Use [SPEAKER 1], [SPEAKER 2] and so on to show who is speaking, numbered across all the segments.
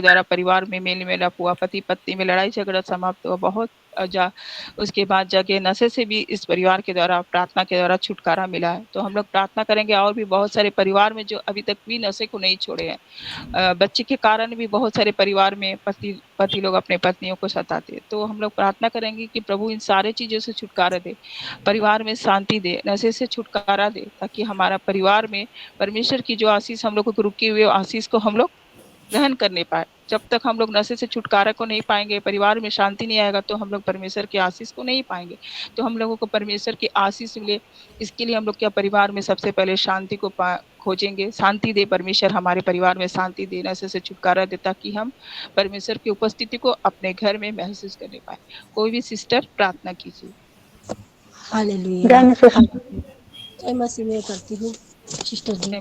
[SPEAKER 1] द्वारा परिवार में मेल-मिलाप हुआ, पति-पत्नी में लड़ाई-झगड़ा समाप्त हुआ, बहुत जा उसके बाद जाके नशे से भी इस परिवार के द्वारा प्रार्थना के द्वारा छुटकारा मिला है। तो हम लोग प्रार्थना करेंगे और भी बहुत सारे परिवार में जो अभी तक भी नशे को नहीं छोड़े हैं। बच्चे के कारण भी बहुत सारे परिवार में पति पति लोग अपने पत्नियों को सताते हैं। तो हम लोग प्रार्थना करेंगे कि प्रभु इन सारे चीज़ों से छुटकारा दे, परिवार में शांति दे, नशे से छुटकारा दे, ताकि हमारा परिवार में परमेश्वर की जो आशीष हम लोगों को रुके हुए आशीष को हम लोग ग्रहण कर नहीं पाए। जब तक हम लोग नशे से छुटकारा को नहीं पाएँगे, परिवार में शांति नहीं आएगा, तो हम लोग परमेश्वर की आशीष को नहीं पाएँगे। तो हम लोगों को परमेश्वर की आशीष मिले, इसके लिए हम लोग क्या परिवार में सबसे पहले शांति को खोजेंगे। शांति दे परमेश्वर, हमारे परिवार में शांति दे, नशे से छुटकारा दे, ताकि हम परमेश्वर की उपस्थिति को अपने घर में महसूस करने पाएँ। कोई भी सिस्टर प्रार्थना कीजिए।
[SPEAKER 2] हालेलुया। जय मसीह में करती हूँ सिस्टर जी।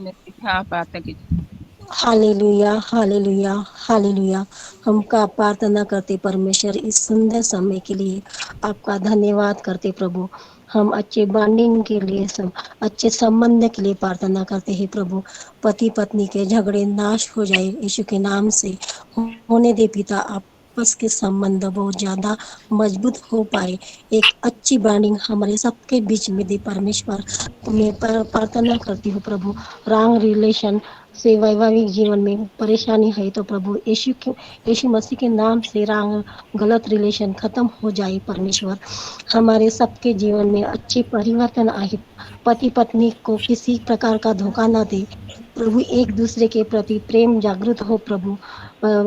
[SPEAKER 1] हाँ, प्रार्थना कीजिए।
[SPEAKER 2] हालेलुया, हालेलुया, हालेलुया। हम का प्रार्थना करते परमेश्वर इस सुंदर समय के लिए आपका धन्यवाद करते प्रभु। हम अच्छे बॉन्डिंग के लिए सब अच्छे संबंध के लिए प्रार्थना करते हैं प्रभु। पति पत्नी के झगड़े नाश हो जाए यीशु के नाम से होने दे पिता। आपस के संबंध बहुत ज़्यादा मजबूत हो पाए, एक अच्छी बॉन्डिंग हमारे सबके बीच में दे परमेश्वर। मैं प्रार्थना करती हूँ प्रभु, रॉन्ग रिलेशन से वैवाहिक जीवन में परेशानी है तो प्रभु यीशु मसीह के नाम से गलत रिलेशन खत्म हो जाए परमेश्वर। हमारे सबके जीवन में अच्छे परिवर्तन आए, पति पत्नी को किसी प्रकार का धोखा न दे प्रभु। एक दूसरे के प्रति प्रेम जागृत हो प्रभु।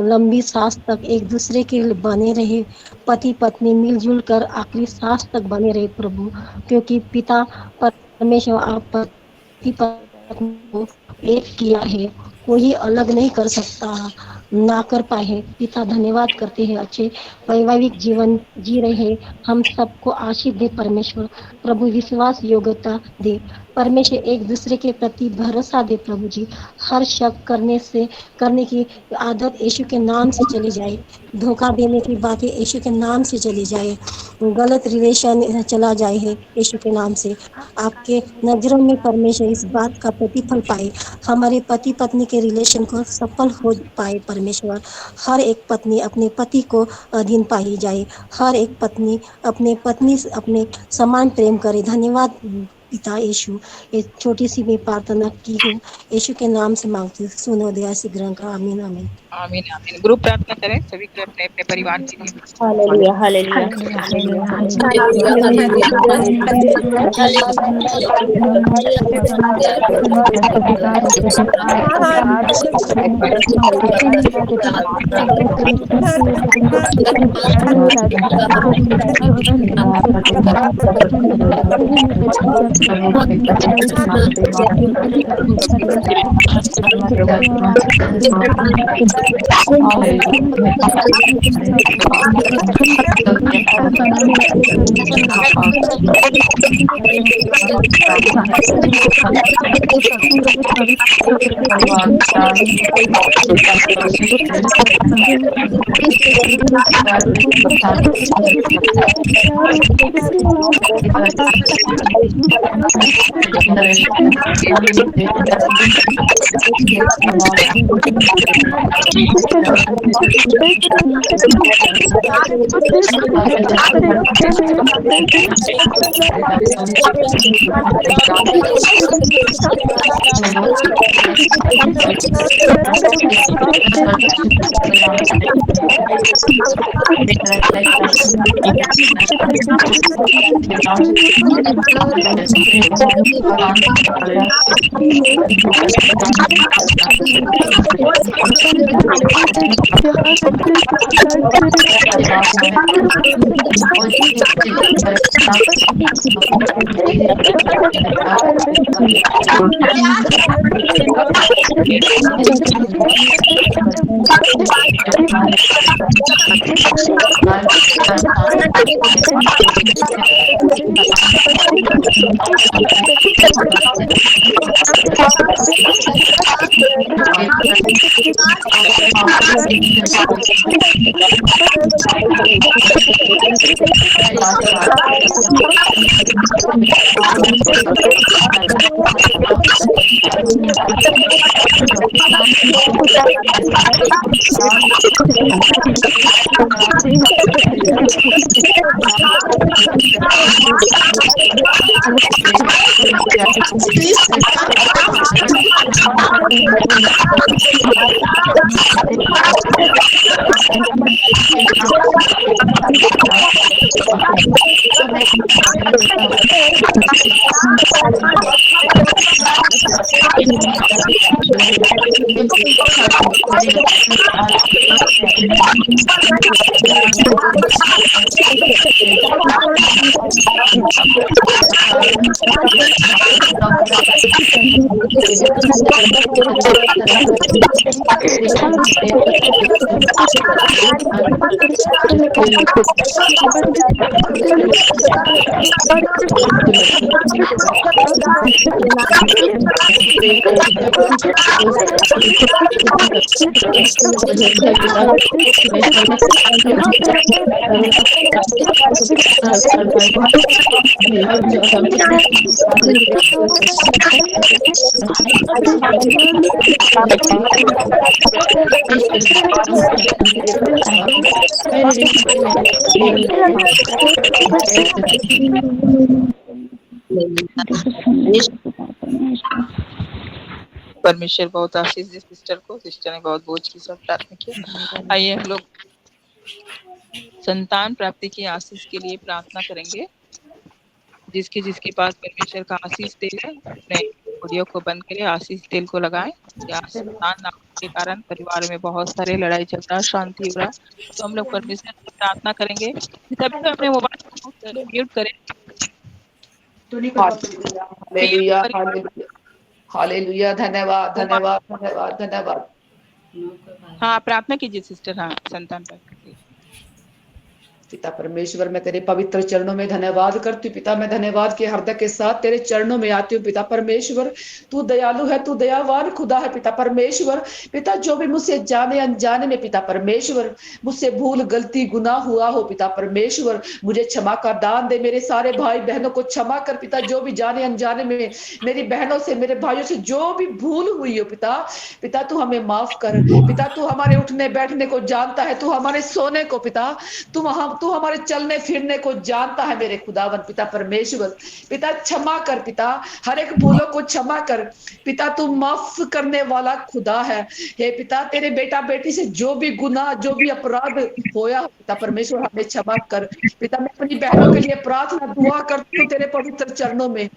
[SPEAKER 2] लंबी सांस तक एक दूसरे के बने रहे, पति पत्नी मिलजुल कर आखिरी सांस तक बने रहे प्रभु। क्योंकि पिता परमेश्वर आप पति पत्नी को एक किया है, कोई अलग नहीं कर सकता, ना कर पाए हैं। पिता धन्यवाद करते हैं, अच्छे वैवाहिक जीवन जी रहे हैं। हम सबको आशीष दे परमेश्वर प्रभु, विश्वास योग्यता दे परमेश्वर, एक दूसरे के प्रति भरोसा दे प्रभु जी। हर शक करने की आदत यीशु के नाम से चली जाए, धोखा देने की बातें यीशु के नाम से चली जाए, गलत रिलेशन चला जाए है यीशु के नाम से। आपके नजरों में परमेश्वर इस बात का प्रतिफल पाए, हमारे पति पत्नी के रिलेशन को सफल हो पाए परमेश्वर। हर एक पत्नी अपने पति को अधीन पाई जाए, हर एक पत्नी अपने पत्नी से अपने समान प्रेम करे। धन्यवाद पिता यीशु, एक छोटी सी मैं प्रार्थना की हूँ यीशु के नाम से मांगती हूँ, सुनो दया से ग्रहण का। आमीन आमीन
[SPEAKER 1] आमीन आमीन। ग्रुप प्रार्थना करें सभी के अपने अपने परिवार के लिए।
[SPEAKER 3] हालेलुया, हालेलुया, हालेलुया,
[SPEAKER 1] परमेश्वर बहुत आशीष दी सिस्टर को। सिस्टर ने बहुत बोझ के साथ प्रार्थना किया। आइए हम लोग संतान प्राप्ति की आशीष के लिए प्रार्थना करेंगे। जिसके जिसके पास परमेश्वर का आशीष तेल है, अपने ऑडियो को बंद करें, आशीष तेल को लगाएं। या संतान ना होने के कारण परिवार में बहुत सारे लड़ाई झगड़ा, शांति हो रहा है, तो हम लोग परमेश्वर से प्रार्थना करेंगे। सभी को अपने मोबाइल को म्यूट करें।
[SPEAKER 4] हालेलुया, हालेलुया, हालेलुया। धन्यवाद, धन्यवाद, धन्यवाद, धन्यवाद।
[SPEAKER 1] हाँ, प्रार्थना कीजिए सिस्टर। हाँ, संतान प्राप्ति।
[SPEAKER 4] पिता परमेश्वर, मैं तेरे पवित्र चरणों में धन्यवाद करती हूँ पिता। मैं धन्यवाद के हृदय के साथ तेरे चरणों में आती हूँ पिता परमेश्वर। तू दयालु है, तू दयावान खुदा है पिता परमेश्वर। पिता जो भी मुझसे जाने अनजाने में पिता परमेश्वर मुझसे भूल गलती गुनाह हुआ हो पिता परमेश्वर, मुझे क्षमा का दान दे। मेरे सारे भाई बहनों को क्षमा कर पिता। जो भी जाने अनजाने में मेरी बहनों से, मेरे भाइयों से जो भी भूल हुई हो पिता, पिता तू हमें माफ कर पिता। तू हमारे उठने बैठने को जानता है, तू हमारे सोने को पिता, तू हमारे चलने फिरने को जानता है मेरे खुदावन पिता परमेश्वर। पिता क्षमा कर पिता, हर एक भूलों को क्षमा कर पिता। तू माफ करने वाला खुदा है। हे पिता, तेरे बेटा बेटी से जो भी गुनाह, जो भी अपराध होया पिता परमेश्वर, हमें क्षमा कर पिता। मैं अपनी बहनों के लिए प्रार्थना दुआ करती हूँ तेरे पवित्र चरणों में।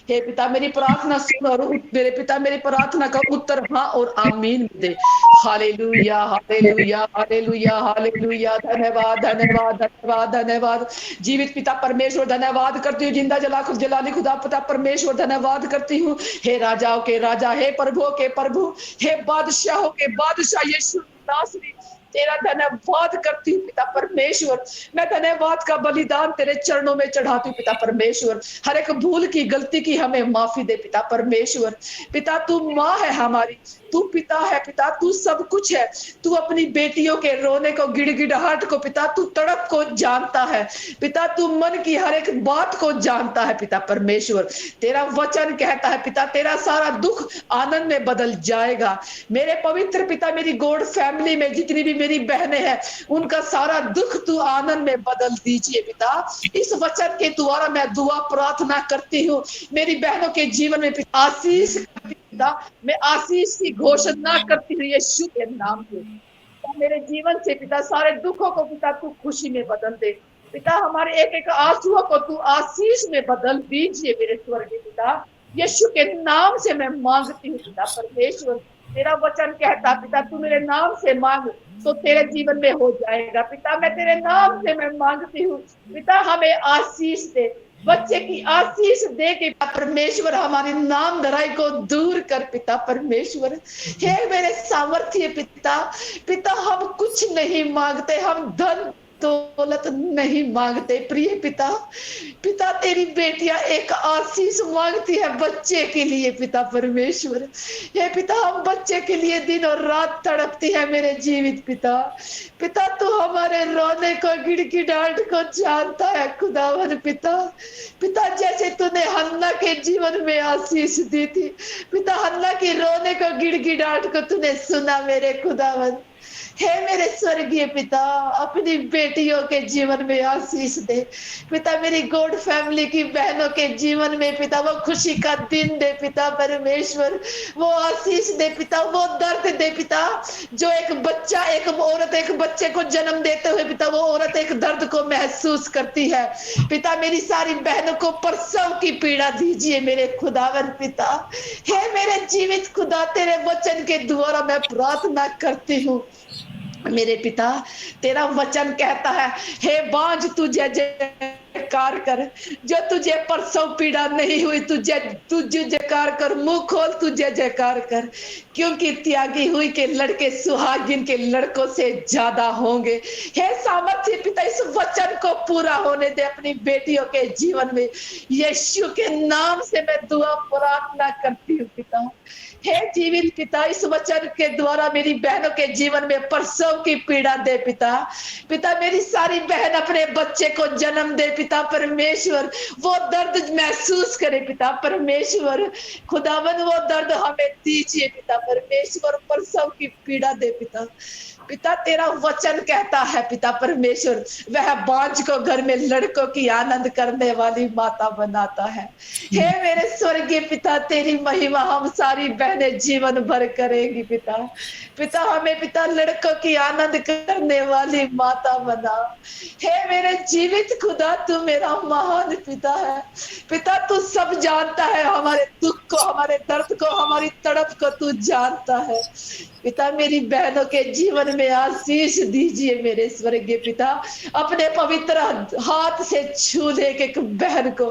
[SPEAKER 4] हे पिता, मेरी प्रार्थना सुन और मेरे पिता मेरी प्रार्थना का उत्तर हाँ और आमीन दे। हालेलुया, हालेलुया, हालेलुया, हालेलुया। धन्यवाद, धन्यवाद, धन्यवाद, धन्यवाद। जीवित पिता परमेश्वर धन्यवाद करती हूँ। जिंदा जलाली खुदा पिता परमेश्वर धन्यवाद करती हूँ। हे राजाओं के राजा, हे प्रभुओं के प्रभु, हे बादशाहों के बादशाह यीशु नासरी, तेरा धन्यवाद करती हूँ पिता परमेश्वर। मैं धन्यवाद का बलिदान तेरे चरणों में चढ़ाती हूँ पिता परमेश्वर। हर एक भूल की, गलती की हमें माफी दे पिता परमेश्वर। पिता तू माँ है हमारी, तू पिता है पिता, तू सब कुछ है। तू अपनी बेटियों के रोने को, गिड़गिड़ाहट को पिता, तू तड़प को जानता है पिता। तू मन की हर एक बात को जानता है पिता परमेश्वर। तेरा वचन कहता है पिता, तेरा सारा दुख आनंद में बदल जाएगा। मेरे पवित्र पिता, मेरी गॉड फैमिली में जितनी भी मेरी बहनें हैं, उनका सारा दुख तू आनंद में बदल दीजिए पिता। इस वचन के द्वारा मैं दुआ प्रार्थना करती हूँ मेरी बहनों के जीवन में पिता आशीष पिता। मैं आशीष की घोषणा करती हूँ यीशु के नाम से। मेरे जीवन से पिता सारे दुखों को पिता तू खुशी में बदल दे पिता। हमारे एक एक आंसुओं को तू आशीष में बदल दीजिए मेरे स्वर्गीय पिता। यीशु के नाम से मैं मांगती हूँ पिता परमेश्वर। तेरा वचन कहता पिता, तू मेरे नाम से मांग तो तेरे जीवन में हो जाएगा पिता। मैं तेरे नाम से मैं मांगती हूँ पिता, हमें आशीष दे, बच्चे की आशीष दे के परमेश्वर हमारी नाम धराई को दूर कर पिता परमेश्वर। हे मेरे सामर्थ्य पिता, पिता हम कुछ नहीं मांगते, हम धन दौलत नहीं मांगते प्रिय पिता। पिता तेरी बेटियां एक आशीष मांगती है बच्चे के लिए पिता परमेश्वर। हे पिता हम बच्चे के लिए दिन और रात तड़पती है मेरे जीवित पिता। पिता तू हमारे रोने को गिड़गिड़ाहट को जानता है खुदावन पिता। पिता जैसे तूने हन्ना के जीवन में आशीष दी थी पिता, हन्ना की रोने को गिड़गिड़ाहट को तूने सुना मेरे खुदावन। हे मेरे स्वर्गीय पिता अपनी बेटियों के जीवन में आशीष दे पिता, मेरी गॉड फैमिली की बहनों के जीवन में पिता वो खुशी का दिन दे पिता परमेश्वर, वो आशीष दे पिता, वो दर्द दे पिता। जो एक बच्चा एक औरत एक बच्चे को जन्म देते हुए पिता वो औरत एक दर्द को महसूस करती है पिता, मेरी सारी बहनों को प्रसव की पीड़ा दीजिए मेरे खुदावन पिता। हे मेरे जीवित खुदा तेरे वचन के द्वारा मैं प्रार्थना करती हूँ मेरे पिता। तेरा वचन कहता है हे बांझ तू जय जयकार कर, जो तुझे प्रसव पीड़ा नहीं हुई तुझे जयकार कर, मुंह खोल तू जय जयकार कर, क्योंकि त्यागी हुई के लड़के सुहागिन के लड़कों से ज्यादा होंगे। हे सामर्थ्य पिता इस वचन को पूरा होने दे अपनी बेटियों के जीवन में, यीशु के नाम से मैं दुआ प्रार्थना करती हूँ पिता। हे जीवित पिता इस वचन के द्वारा मेरी बहनों के जीवन में प्रसव की पीड़ा दे पिता। पिता मेरी सारी बहन अपने बच्चे को जन्म दे पिता परमेश्वर, वो दर्द महसूस करे पिता परमेश्वर। खुदावन वो दर्द हमें दीजिए पिता परमेश्वर, प्रसव की पीड़ा दे पिता। पिता तेरा वचन कहता है पिता परमेश्वर, वह बांझ को घर में लड़कों की आनंद करने वाली माता बनाता है। हे मेरे स्वर्गीय पिता तेरी महिमा हम सारी बहनें जीवन भर करेंगी पिता। पिता हमें पिता लड़कों की आनंद करने वाली माता बना। हे मेरे जीवित खुदा तू मेरा महान पिता है पिता, तू सब जानता है, हमारे दुख को हमारे दर्द को हमारी तड़प को तू जानता है पिता। मेरी बहनों के जीवन में आशीष दीजिए मेरे स्वर्गीय पिता, अपने पवित्र हाथ से छू ले एक बहन को,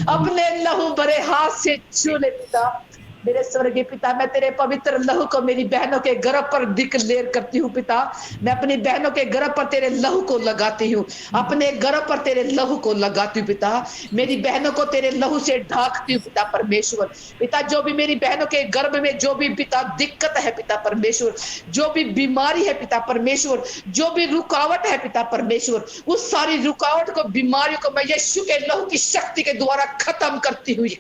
[SPEAKER 4] अपने लहू भरे हाथ से छू ले पिता। मेरे स्वर्गीय पिता मैं तेरे पवित्र लहू को मेरी बहनों के गर्भ पर डिक्लेयर करती हूँ पिता। मैं अपनी बहनों के गर्भ पर तेरे लहू को लगाती हूँ, अपने गर्भ पर तेरे लहू को लगाती हूँ पिता। मेरी बहनों को तेरे लहू से ढाकती हूँ पिता परमेश्वर। पिता जो भी मेरी बहनों के गर्भ में जो भी पिता दिक्कत है पिता परमेश्वर, जो भी बीमारी है पिता परमेश्वर, जो भी रुकावट है पिता परमेश्वर, उस सारी रुकावट को बीमारियों को मैं यीशु के लहू की शक्ति के द्वारा खत्म करती हुई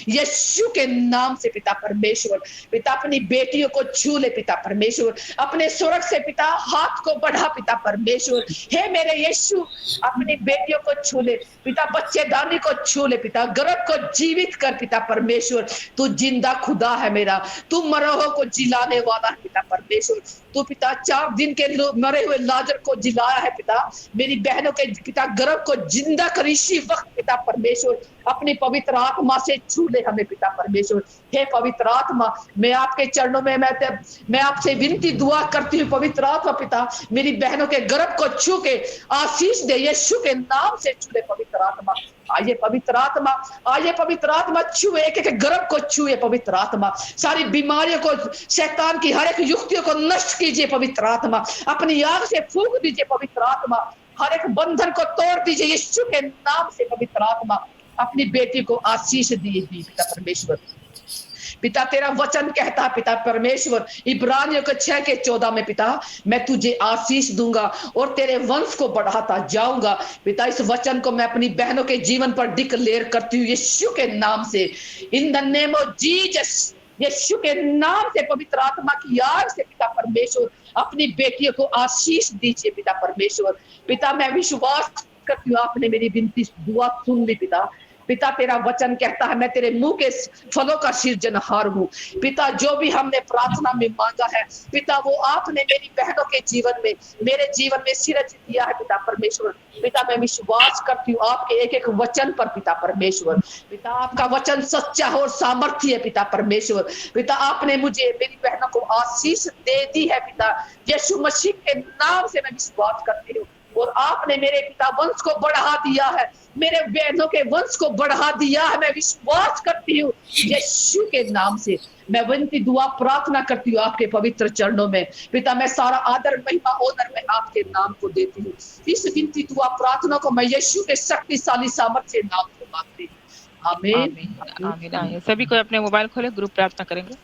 [SPEAKER 4] यीशु के नाम से पिता परमेश्वर। पिता अपनी बेटियों को छू ले पिता परमेश्वर, अपने स्वर्ग से पिता हाथ को बढ़ा पिता परमेश्वर। हे मेरे यीशु अपनी बेटियों को छू ले पिता, बच्चेदानी को छू ले पिता, गर्भ को जीवित कर पिता परमेश्वर। तू जिंदा खुदा है मेरा, तू मरोह को जिलाने वाला है पिता परमेश्वर। तू पिता 4 दिन के मरे हुए लाजर को जिलाया है पिता, मेरी बहनों के पिता गर्भ को जिंदा कर इसी वक्त पिता परमेश्वर। अपनी पवित्र आत्मा से छू ले हमें पिता परमेश्वर। हे पवित्र आत्मा मैं आपके चरणों में मैं आपसे विनती दुआ करती हूँ पवित्र आत्मा पिता, मेरी बहनों के गर्भ को छू के आशीष दे यीशु के नाम से छू ले पवित्र आत्मा। आइए पवित्र आत्मा, आइए पवित्र आत्मा छुए एक एक गर्भ को छुए पवित्र आत्मा, सारी बीमारियों को शैतान की हर एक युक्तियों को नष्ट कीजिए पवित्र आत्मा, अपनी आग से फूंक दीजिए पवित्र आत्मा, हर एक बंधन को तोड़ दीजिए यीशु के नाम से पवित्र आत्मा। अपनी बेटी को आशीष दिए पिता परमेश्वर। पिता तेरा वचन कहता है पिता परमेश्वर इब्रानियों के 6:14 में पिता मैं तुझे आशीष दूंगा और तेरे वंश को बढ़ाता जाऊंगा। पिता इस वचन को मैं अपनी बहनों के जीवन पर डिक्लेयर करती हूँ यीशु के नाम से, in the name of Jesus. Yeshu के नाम से पवित्र आत्मा की आग से पिता परमेश्वर अपनी बेटियों को आशीष दीजिए पिता परमेश्वर। पिता मैं विश्वास करती हूँ आपने मेरी विनती दुआ सुन ली पिता। पिता तेरा वचन कहता है मैं तेरे मुंह के फलों का सृजनहार हूँ। पिता जो भी हमने प्रार्थना में मांगा है पिता वो आपने मेरी बहनों के जीवन में मेरे जीवन में सिरज दिया है पिता परमेश्वर। पिता मैं विश्वास करती हूँ आपके एक एक वचन पर पिता परमेश्वर। पिता आपका वचन सच्चा और सामर्थ्य है पिता परमेश्वर। पिता आपने मुझे मेरी बहनों को आशीष दे दी है पिता, यीशु मसीह के नाम से मैं विश्वास करती हूँ और आपने मेरे पिता वंश को बढ़ा दिया है, मेरे बहनों के वंश को बढ़ा दिया है। मैं विश्वास करती हूँ यीशु के नाम से। मैं विनती दुआ प्रार्थना करती हूँ आपके पवित्र चरणों में। पिता मैं सारा आदर महिमा ओनर मैं आपके नाम को देती हूँ। इस विनती दुआ प्रार्थना को मैं यीशु के शक्तिशाली सामर्थ्य नाम को मांगती हूँ। आमीन
[SPEAKER 1] आमीन आमीन आमीन। सभी को अपने मोबाइल खोले, ग्रुप प्रार्थना करेंगे।